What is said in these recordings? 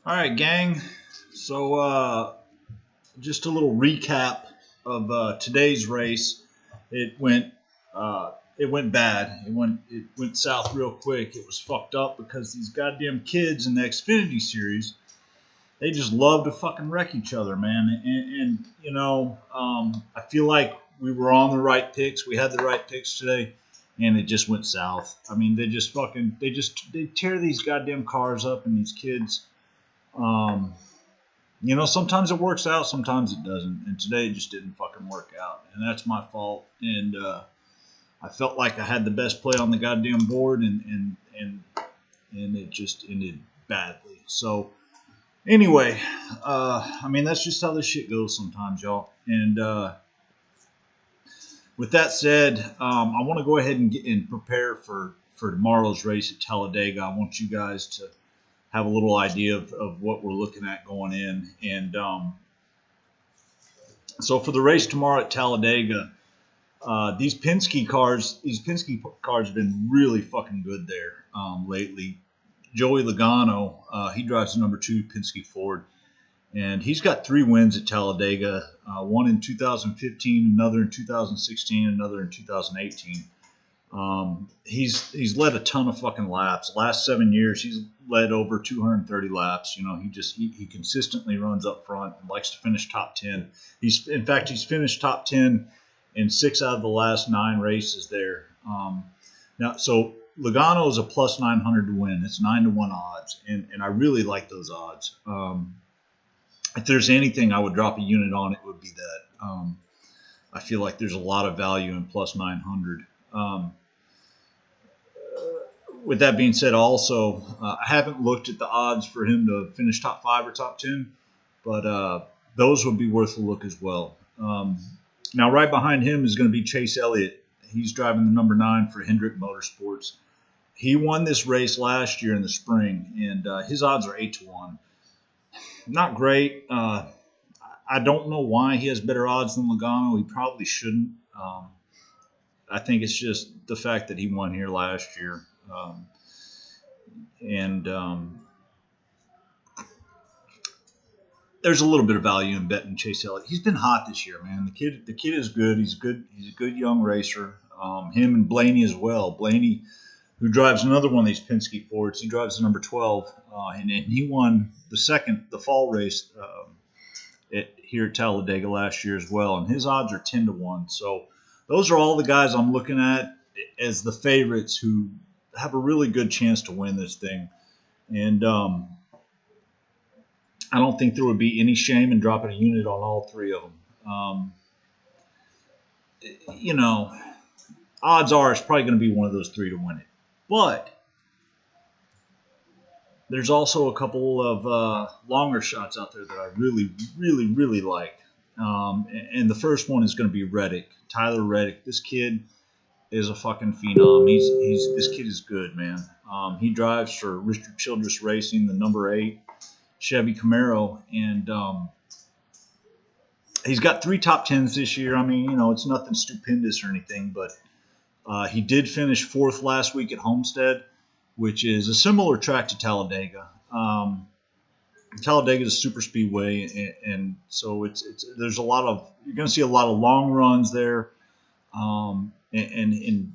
All right, gang. So, just a little recap of today's race. It went, it went bad. It went south real quick. It was fucked up because these goddamn kids in the Xfinity series, they just love to fucking wreck each other, man. And I feel like we were on the right picks. We had the right picks today, and it just went south. I mean, they tear these goddamn cars up, and these kids. Um, sometimes it works out, sometimes it doesn't. And today it just didn't fucking work out. And that's my fault. And I felt like I had the best play on the goddamn board, and it just ended badly. So, anyway, that's just how this shit goes sometimes, y'all. And with that said, I want to go ahead and prepare for tomorrow's race at Talladega. I want you guys to have a little idea of what we're looking at going in. And so for the race tomorrow at Talladega, these Penske cars have been really fucking good there lately. Joey Logano, he drives the number 2 Penske Ford, and he's got 3 wins at Talladega, one in 2015, another in 2016, another in 2018. He's led a ton of fucking laps. Last 7 years, he's led over 230 laps. He consistently runs up front and likes to finish top 10. He's finished top 10 in 6 out of the last 9 races there. So Logano is a plus 900 to win. It's 9-1 odds, and I really like those odds. If there's anything I would drop a unit on, it would be that. I feel like there's a lot of value in plus 900. With that being said, also, I haven't looked at the odds for him to finish top 5 or top 10, but those would be worth a look as well. Now, right behind him is going to be Chase Elliott. He's driving the number 9 for Hendrick Motorsports. He won this race last year in the spring, and his odds are 8-1. Not great. I don't know why he has better odds than Logano. He probably shouldn't. I think it's just the fact that he won here last year. There's a little bit of value in betting Chase Elliott. He's been hot this year, man. The kid is good. He's a good young racer. Him and Blaney as well. Blaney, who drives another one of these Penske Fords, he drives the number 12, and he won the fall race here at Talladega last year as well, and his odds are 10-1. So those are all the guys I'm looking at as the favorites who have a really good chance to win this thing. And I don't think there would be any shame in dropping a unit on all 3 of them. Odds are it's probably going to be one of those 3 to win it. But there's also a couple of longer shots out there that I really, really, really like. And the first one is going to be Reddick, Tyler Reddick. This kid is a fucking phenom. This kid is good, man. He drives for Richard Childress Racing, the number 8 Chevy Camaro, and he's got 3 top 10s this year. I mean, it's nothing stupendous or anything, but he did finish 4th last week at Homestead, which is a similar track to Talladega. Talladega is a super speedway, and so you're going to see a lot of long runs there. And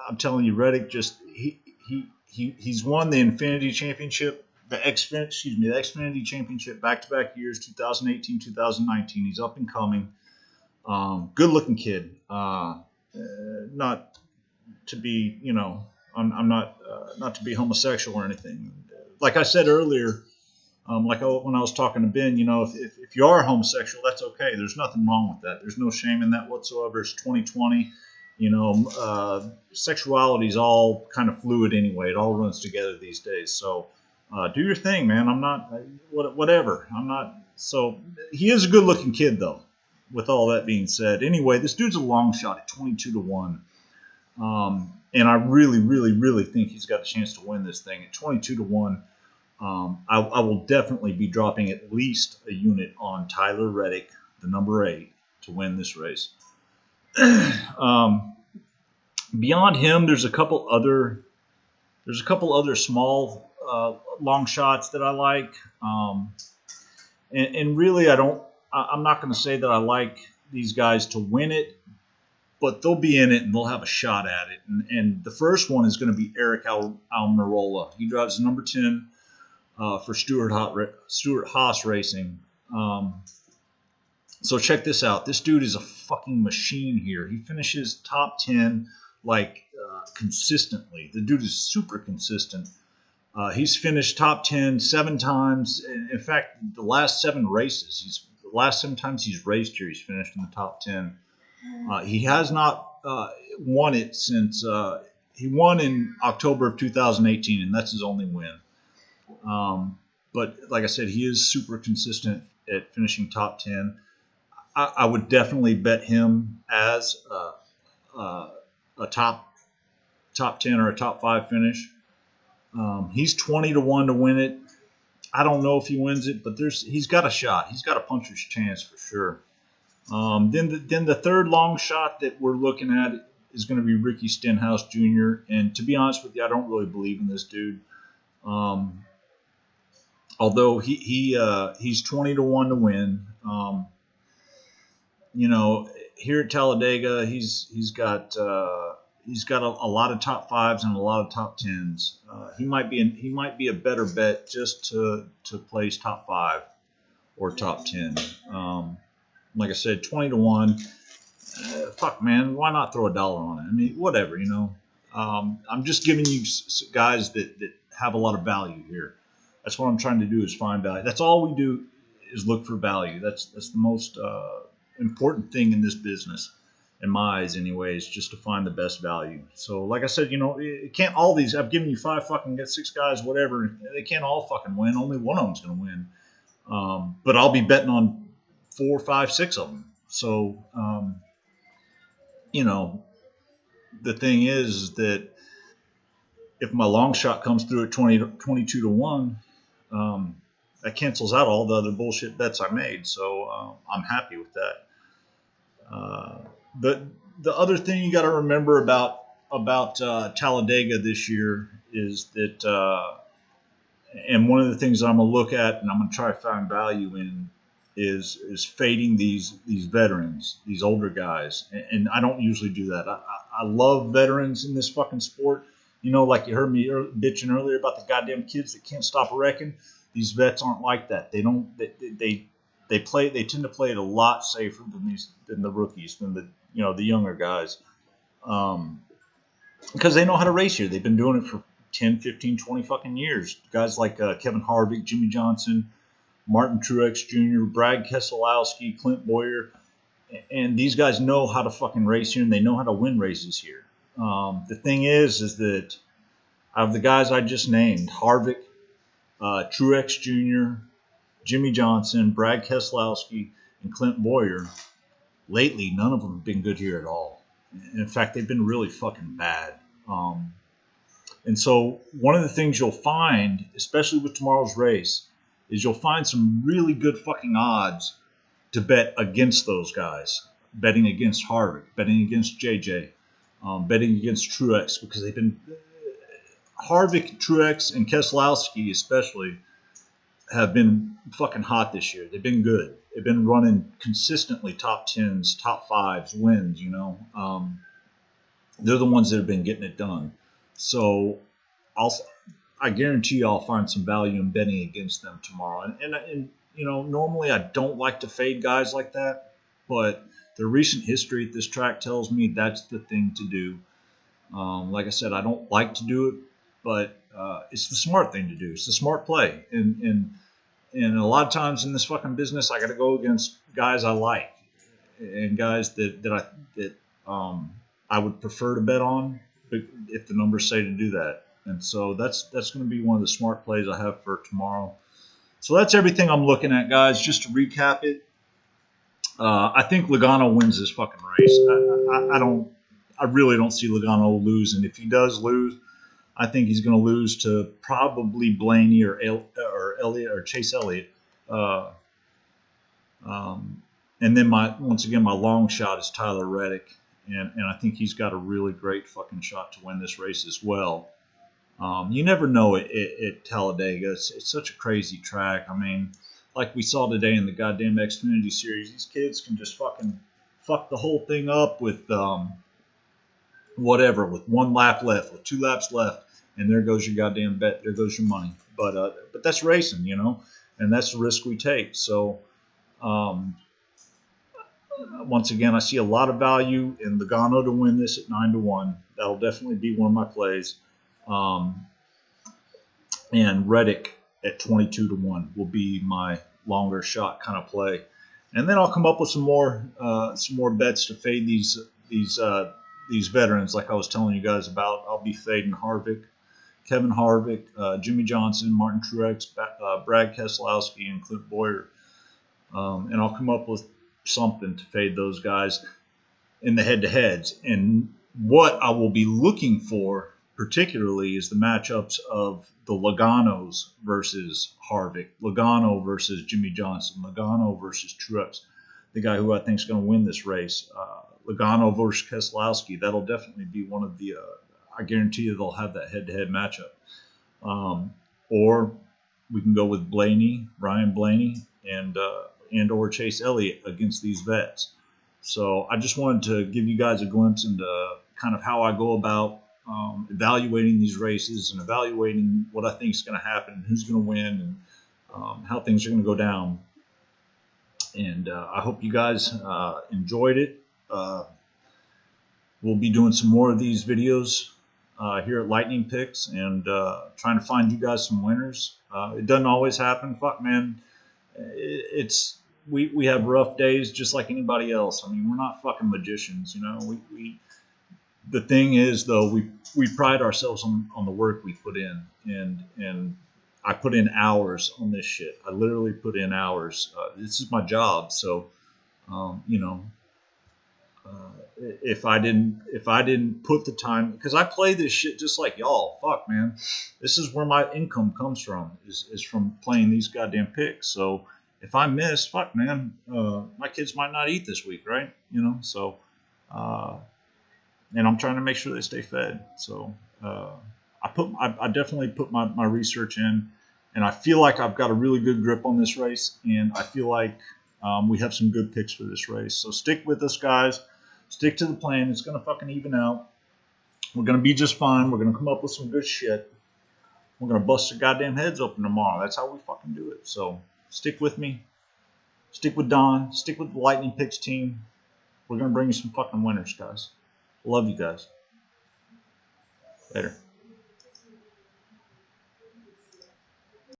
I'm telling you, Reddick he's won the Xfinity Championship, the Xfinity Championship back-to-back years, 2018, 2019. He's up and coming. Good-looking kid. Not to be, I'm not to be homosexual or anything. Like I said earlier, when I was talking to Ben, if you are homosexual, that's okay. There's nothing wrong with that. There's no shame in that whatsoever. It's 2020. Sexuality is all kind of fluid anyway. It all runs together these days. So do your thing, man. I'm not whatever. I'm not. So he is a good-looking kid, though. With all that being said, anyway, this dude's a long shot at 22-1. And I really, really, really think he's got a chance to win this thing at 22-1. I will definitely be dropping at least a unit on Tyler Reddick, the number 8, to win this race. Beyond him, there's a couple other small long shots that I like. And really, I'm not going to say that I like these guys to win it, but they'll be in it and they'll have a shot at it. And the first one is going to be Eric Almirola. He drives number 10 for Stuart Haas Racing. So check this out. This dude is a fucking machine here. He finishes top 10 like consistently. The dude is super consistent. He's finished top 10 7 times. In fact, the last 7 races, the last 7 times he's raced here, he's finished in the top 10. He has not won it since he won in October of 2018, and that's his only win. But like I said, he is super consistent at finishing top 10. I would definitely bet him as a top 10 or a top 5 finish. He's 20-1 to win it. I don't know if he wins it, but he's got a shot. He's got a puncher's chance for sure. Then the third long shot that we're looking at is going to be Ricky Stenhouse Jr. And to be honest with you, I don't really believe in this dude. Although he's 20-1 to win. Here at Talladega, he's got a lot of top 5s and a lot of top 10s. He might be a better bet just to place top 5 or top 10. Like I said, 20-1. Fuck, man, why not throw $1 on it? I mean, whatever, I'm just giving you guys that have a lot of value here. That's what I'm trying to do, is find value. That's all we do, is look for value. That's the most important thing in this business, in my eyes anyway, is just to find the best value. So like I said, it can't all these, I've given you 5 fucking, get 6 guys, whatever. They can't all fucking win. Only one of them's going to win. But I'll be betting on 4, 5, 6 of them. So, the thing is that if my long shot comes through at 22-1, that cancels out all the other bullshit bets I made. So I'm happy with that. But the other thing you got to remember about Talladega this year is that, and one of the things that I'm going to look at and I'm going to try to find value in is fading these veterans, these older guys. And I don't usually do that. I love veterans in this fucking sport. Like you heard me bitching earlier about the goddamn kids that can't stop wrecking. These vets aren't like that. They don't. They tend to play it a lot safer than the rookies, than the younger guys, because they know how to race here. They've been doing it for 10, 15, 20 fucking years. Guys like Kevin Harvick, Jimmy Johnson, Martin Truex Jr., Brad Keselowski, Clint Boyer, and these guys know how to fucking race here, and they know how to win races here. The thing is that out of the guys I just named, Harvick, Truex Jr., Jimmy Johnson, Brad Keselowski, and Clint Boyer, lately none of them have been good here at all. In fact, they've been really fucking bad. And so one of the things you'll find, especially with tomorrow's race, is you'll find some really good fucking odds to bet against those guys. Betting against Harvick, betting against JJ, betting against Truex, because they've been Harvick, Truex, and Keselowski especially have been fucking hot this year. They've been good. They've been running consistently top 10s, top 5s, wins, They're the ones that have been getting it done. So I guarantee you I'll find some value in betting against them tomorrow. And normally I don't like to fade guys like that, but the recent history at this track tells me that's the thing to do. Like I said, I don't like to do it, but it's the smart thing to do. It's the smart play. And a lot of times in this fucking business, I got to go against guys I like and guys that I would prefer to bet on if the numbers say to do that. And so that's going to be one of the smart plays I have for tomorrow. So that's everything I'm looking at, guys. Just to recap it, I think Logano wins this fucking race. I really don't see Logano losing. If he does lose, I think he's going to lose to probably Blaney or Elliott or Chase Elliott. And then my long shot is Tyler Reddick, and I think he's got a really great fucking shot to win this race as well. You never know at Talladega. It's such a crazy track. I mean, like we saw today in the goddamn Xfinity Series, these kids can just fucking fuck the whole thing up with whatever, with 1 lap left, with 2 laps left, and there goes your goddamn bet. There goes your money. But that's racing, you know, and that's the risk we take. So once again, I see a lot of value in Logano to win this at 9-1. That'll definitely be one of my plays. And Reddick at 22-1 will be my longer shot kind of play. And then I'll come up with some more bets to fade these veterans, like I was telling you guys about. I'll be fading Harvick, Kevin Harvick, Jimmy Johnson, Martin Truex, Brad Keselowski, and Clint Boyer. And I'll come up with something to fade those guys in the head-to-heads. And what I will be looking for particularly is the matchups of the Logano's versus Harvick, Logano versus Jimmy Johnson, Logano versus Truex, the guy who I think is going to win this race. Logano versus Keselowski, that'll definitely be one of the, I guarantee you they'll have that head-to-head matchup. Or we can go with Ryan Blaney, and or Chase Elliott against these vets. So I just wanted to give you guys a glimpse into kind of how I go about evaluating these races and evaluating what I think is going to happen and who's going to win and how things are going to go down. And I hope you guys enjoyed it. We'll be doing some more of these videos here at Lightning Picks and trying to find you guys some winners. It doesn't always happen. Fuck, man. We have rough days just like anybody else. I mean, we're not fucking magicians, you know. The thing is, though, we pride ourselves on the work we put in, and I put in hours on this shit. I literally put in hours. This is my job, so you know, if I didn't put the time, because I play this shit just like y'all. Fuck, man, this is where my income comes from, is from playing these goddamn picks. So if I miss, fuck, man, my kids might not eat this week, right? You know, so. And I'm trying to make sure they stay fed. So I definitely put my research in, and I feel like I've got a really good grip on this race, and I feel like we have some good picks for this race. So stick with us, guys. Stick to the plan. It's going to fucking even out. We're going to be just fine. We're going to come up with some good shit. We're going to bust your goddamn heads open tomorrow. That's how we fucking do it. So stick with me. Stick with Don. Stick with the Lightning Picks team. We're going to bring you some fucking winners, guys. Love you guys. Later.